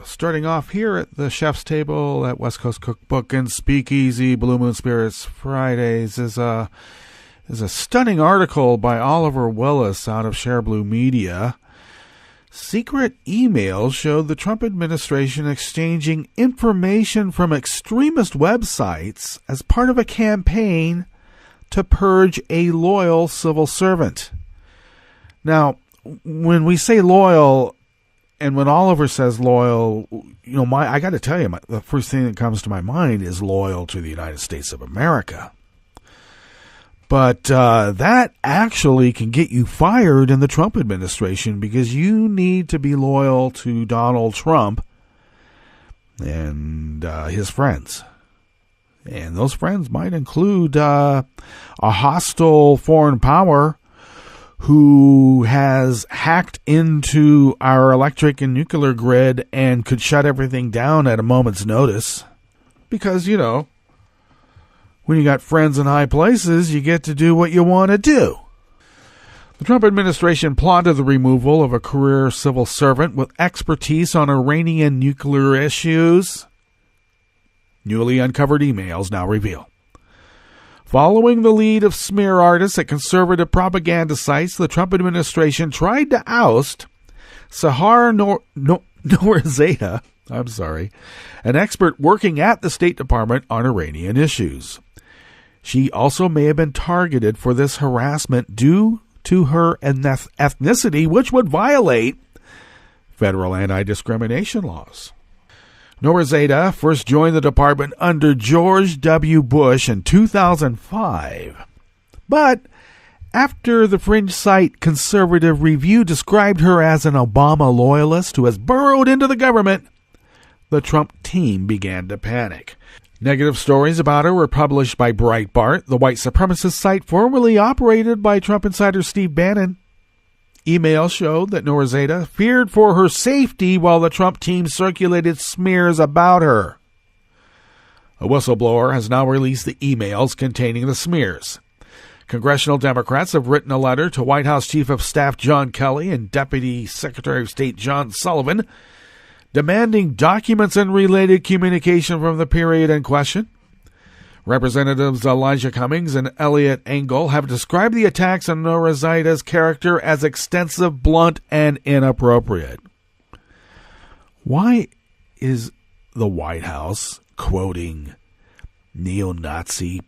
Starting off here at the chef's table at West Coast Cookbook and Speakeasy, Blue Moon Spirits Fridays is a stunning article by Oliver Willis out of Share Blue Media. Secret emails showed the Trump administration exchanging information from extremist websites as part of a campaign to purge a loyal civil servant. Now, when we say loyal, and when Oliver says loyal, I got to tell you, the first thing that comes to my mind is loyal to the United States of America. But that actually can get you fired in the Trump administration, because you need to be loyal to Donald Trump and his friends. And those friends might include a hostile foreign power who has hacked into our electric and nuclear grid and could shut everything down at a moment's notice. Because, when you got friends in high places, you get to do what you want to do. The Trump administration plotted the removal of a career civil servant with expertise on Iranian nuclear issues. Newly uncovered emails now reveal. Following the lead of smear artists at conservative propaganda sites, the Trump administration tried to oust Sahar Nourizadeh, an expert working at the State Department on Iranian issues. She also may have been targeted for this harassment due to her ethnicity, which would violate federal anti-discrimination laws. Nourizadeh first joined the department under George W. Bush in 2005. But After the fringe site Conservative Review described her as an Obama loyalist who has burrowed into the government, the Trump team began to panic. Negative stories about her were published by Breitbart, the white supremacist site formerly operated by Trump insider Steve Bannon. Emails showed that Norizeta feared for her safety while the Trump team circulated smears about her. A whistleblower has now released the emails containing the smears. Congressional Democrats have written a letter to White House Chief of Staff John Kelly and Deputy Secretary of State John Sullivan, demanding documents and related communication from the period in question. Representatives Elijah Cummings and Elliot Engel have described the attacks on Norizeta's character as extensive, blunt, and inappropriate. Why is the White House quoting neo-Nazi,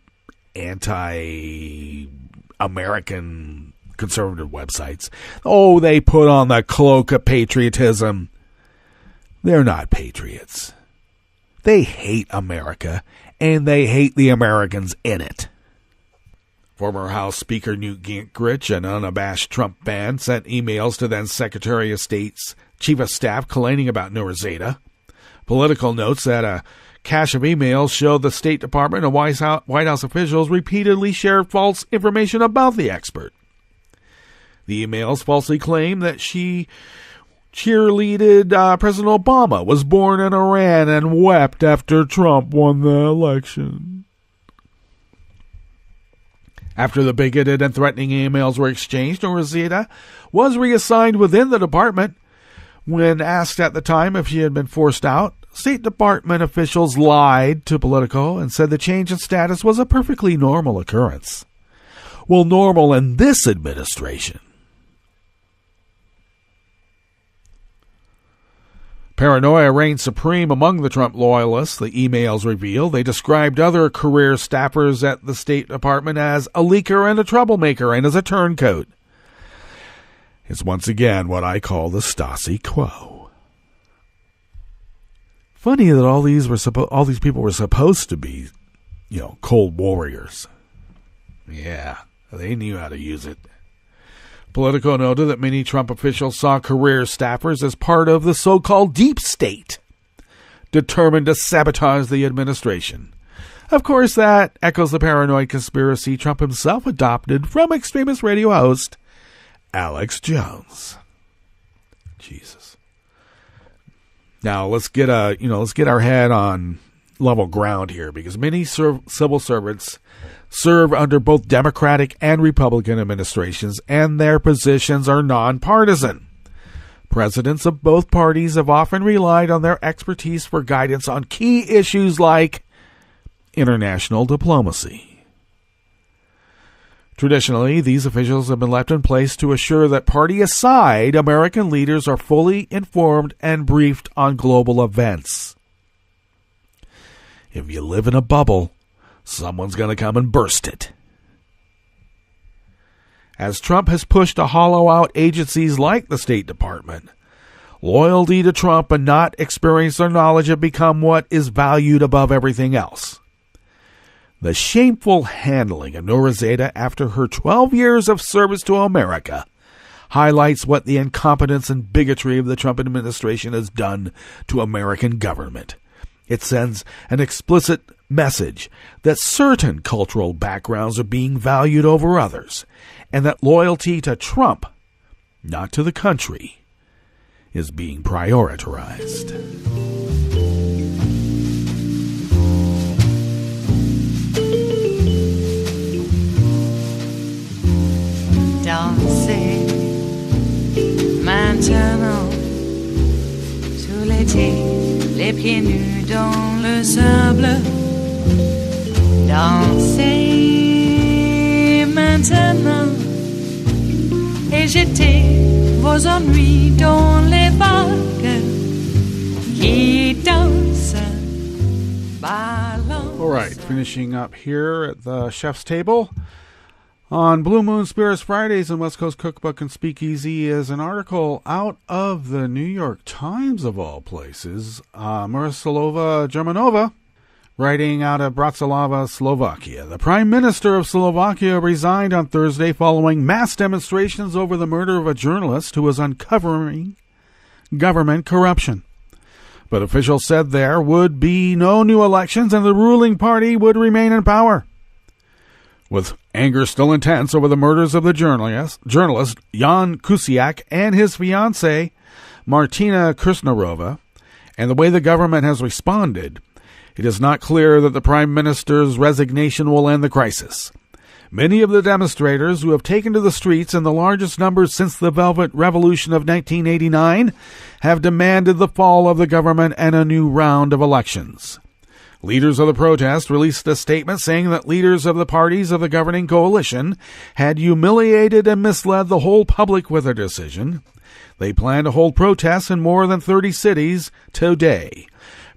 anti-American conservative websites? Oh, they put on the cloak of patriotism. They're not patriots. They hate America, and they hate the Americans in it. Former House Speaker Newt Gingrich, an unabashed Trump fan, sent emails to then Secretary of State's Chief of Staff complaining about Norizeta. Political notes that a cache of emails showed the State Department and White House officials repeatedly shared false information about the expert. The emails falsely claim that she cheerleaded President Obama, was born in Iran, and wept after Trump won the election. After the bigoted and threatening emails were exchanged, Norizeta was reassigned within the department. When asked at the time if she had been forced out, State Department officials lied to Politico and said the change in status was a perfectly normal occurrence. Well, normal in this administration. Paranoia reigned supreme among the Trump loyalists, the emails reveal. They described other career staffers at the State Department as a leaker and a troublemaker and as a turncoat. It's once again what I call the Stasi quo. Funny that all these people were supposed to be, cold warriors. Yeah, they knew how to use it. Politico noted that many Trump officials saw career staffers as part of the so-called deep state, determined to sabotage the administration. Of course, that echoes the paranoid conspiracy Trump himself adopted from extremist radio host Alex Jones. Jesus. Now let's get our head on level ground here, because many civil servants serve under both Democratic and Republican administrations, and their positions are nonpartisan. Presidents of both parties have often relied on their expertise for guidance on key issues like international diplomacy. Traditionally, these officials have been left in place to assure that, party aside, American leaders are fully informed and briefed on global events. If you live in a bubble, someone's going to come and burst it. As Trump has pushed to hollow out agencies like the State Department, loyalty to Trump and not experience or knowledge have become what is valued above everything else. The shameful handling of Norizeta after her 12 years of service to America highlights what the incompetence and bigotry of the Trump administration has done to American government. It sends an explicit message that certain cultural backgrounds are being valued over others, and that loyalty to Trump, not to the country, is being prioritized. Danser maintenant sous l'été, les pieds nus dans le sable. Dansez maintenant et jetez vos ennuis dans les vagues qui dansent. All right, finishing up here at the chef's table. On Blue Moon Spirits Fridays and West Coast Cookbook and Speakeasy is an article out of the New York Times, of all places. Miroslava Germanova Writing out of Bratislava, Slovakia. The Prime Minister of Slovakia resigned on Thursday following mass demonstrations over the murder of a journalist who was uncovering government corruption. But officials said there would be no new elections and the ruling party would remain in power. With anger still intense over the murders of the journalist Jan Kuciak and his fiancée, Martina Krasnarova, and the way the government has responded, it is not clear that the Prime Minister's resignation will end the crisis. Many of the demonstrators who have taken to the streets in the largest numbers since the Velvet Revolution of 1989 have demanded the fall of the government and a new round of elections. Leaders of the protest released a statement saying that leaders of the parties of the governing coalition had humiliated and misled the whole public with their decision. They plan to hold protests in more than 30 cities today.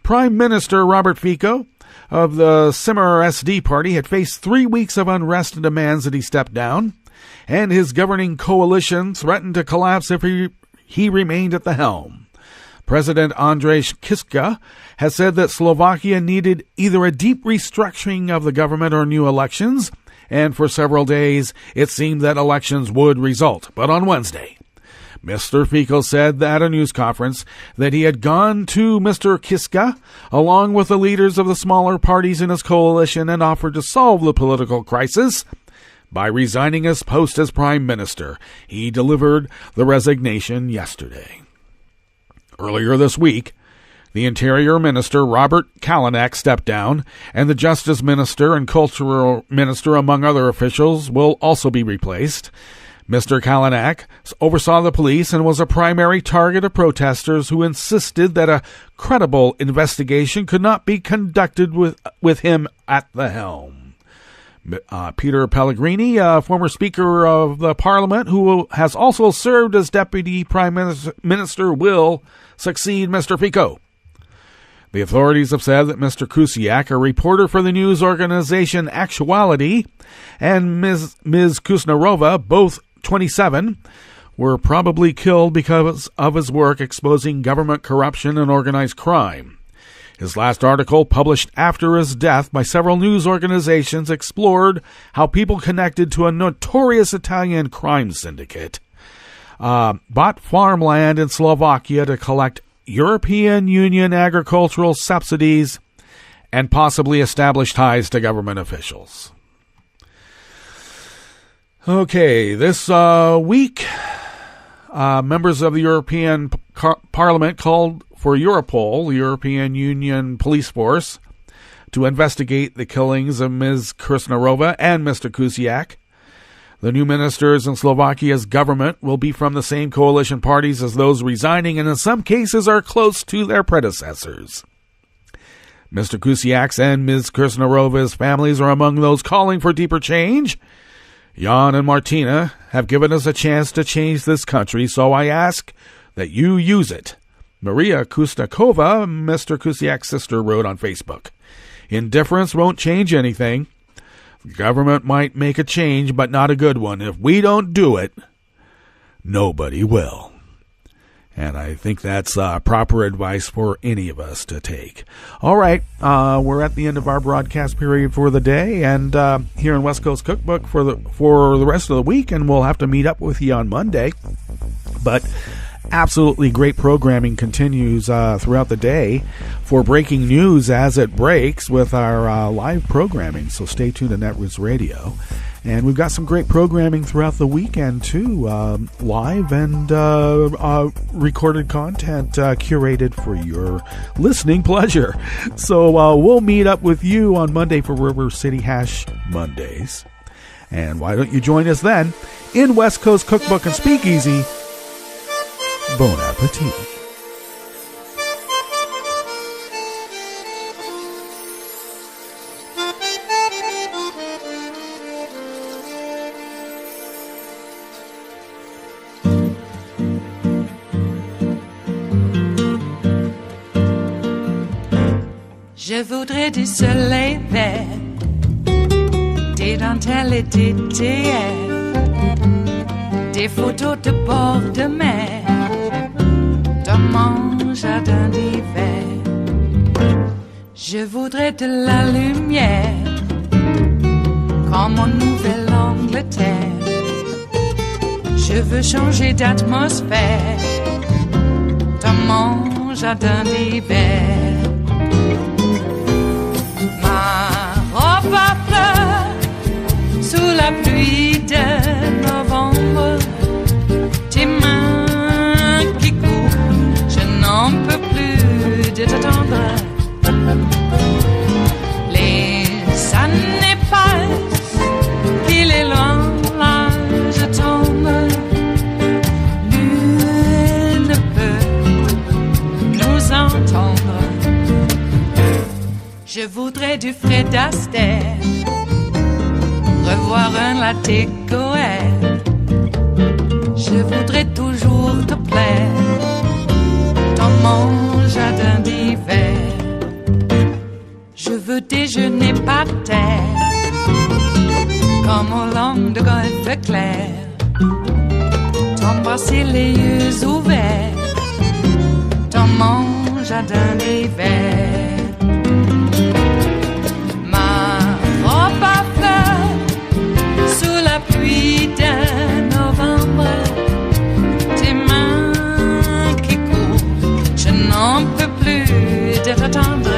Prime Minister Robert Fico of the Simmer SD party had faced 3 weeks of unrest and demands that he step down, and his governing coalition threatened to collapse if he remained at the helm. President Andrzej Kiska has said that Slovakia needed either a deep restructuring of the government or new elections, and for several days it seemed that elections would result. But on Wednesday, Mr. Fico said at a news conference that he had gone to Mr. Kiska along with the leaders of the smaller parties in his coalition and offered to solve the political crisis by resigning his post as prime minister. He delivered the resignation yesterday. Earlier this week, the Interior Minister Robert Kalinak stepped down, and the Justice Minister and Cultural Minister, among other officials, will also be replaced. Mr. Kalinak oversaw the police and was a primary target of protesters who insisted that a credible investigation could not be conducted with him at the helm. Peter Pellegrini, former Speaker of the Parliament, who has also served as Deputy Prime Minister, will succeed Mr. Fico. The authorities have said that Mr. Kuciak, a reporter for the news organization Actuality, and Ms. Kusnarova, both 27, were probably killed because of his work exposing government corruption and organized crime. His last article, published after his death by several news organizations, explored how people connected to a notorious Italian crime syndicate bought farmland in Slovakia to collect European Union agricultural subsidies and possibly establish ties to government officials. Okay, this week, members of the European Parliament called for Europol, the European Union police force, to investigate the killings of Ms. Krasnarova and Mr. Kuciak. The new ministers in Slovakia's government will be from the same coalition parties as those resigning, and in some cases are close to their predecessors. Mr. Kuciak's and Ms. Krasnarova's families are among those calling for deeper change. Jan and Martina have given us a chance to change this country, so I ask that you use it. Maria Kustakova, Mr. Kuciak's sister, wrote on Facebook. Indifference won't change anything. Government might make a change, but not a good one. If we don't do it, nobody will. And I think that's proper advice for any of us to take. All right, we're at the end of our broadcast period for the day, and here in West Coast Cookbook for the rest of the week, and we'll have to meet up with you on Monday. But absolutely great programming continues throughout the day for breaking news as it breaks with our live programming. So stay tuned to Netroots Radio. And we've got some great programming throughout the weekend, too, live and recorded content curated for your listening pleasure. So we'll meet up with you on Monday for River City Hash Mondays. And why don't you join us then in West Coast Cookbook and Speakeasy. Bon appetit. Je voudrais du soleil vert, des dentelles et des théâtres, des photos de bord de mer, dans mon jardin d'hiver. Je voudrais de la lumière, comme en Nouvelle-Angleterre. Je veux changer d'atmosphère dans mon jardin d'hiver. Ma robe à fleurs sous la pluie de novembre. Tes mains qui courent, je n'en peux plus de t'attendre. Les années passent, il est loin, là je tombe. Nul ne peut nous entendre. Je voudrais du Fred Astaire, revoir un latte Goël. Je voudrais toujours te plaire dans mon jardin d'hiver. Je veux déjeuner par terre, comme au long de golfe clair, t'embrasser les yeux ouverts dans mon jardin d'hiver. Ma robe à fleurs sous la pluie de novembre. Tes mains qui courent, je n'en peux plus de t'attendre.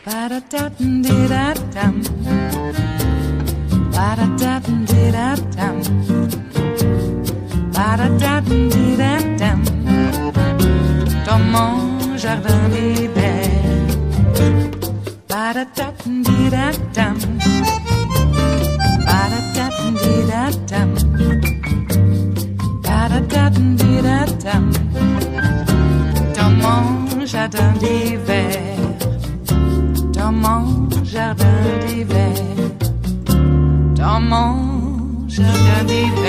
Ba-da-da-dum-di-da-dum, ba-da-da-dum-di-da-dum, ba-da-da-dum-di-da-dum, dans mon jardin d'hiver. Ba-da-da-dum-di-da-dum, ba-da-da-dum-di-da-dum, ba-da-da-dum-di-da-dum, dans mon jardin d'hiver. Dans mon jardin d'hiver, dans mon jardin d'hiver.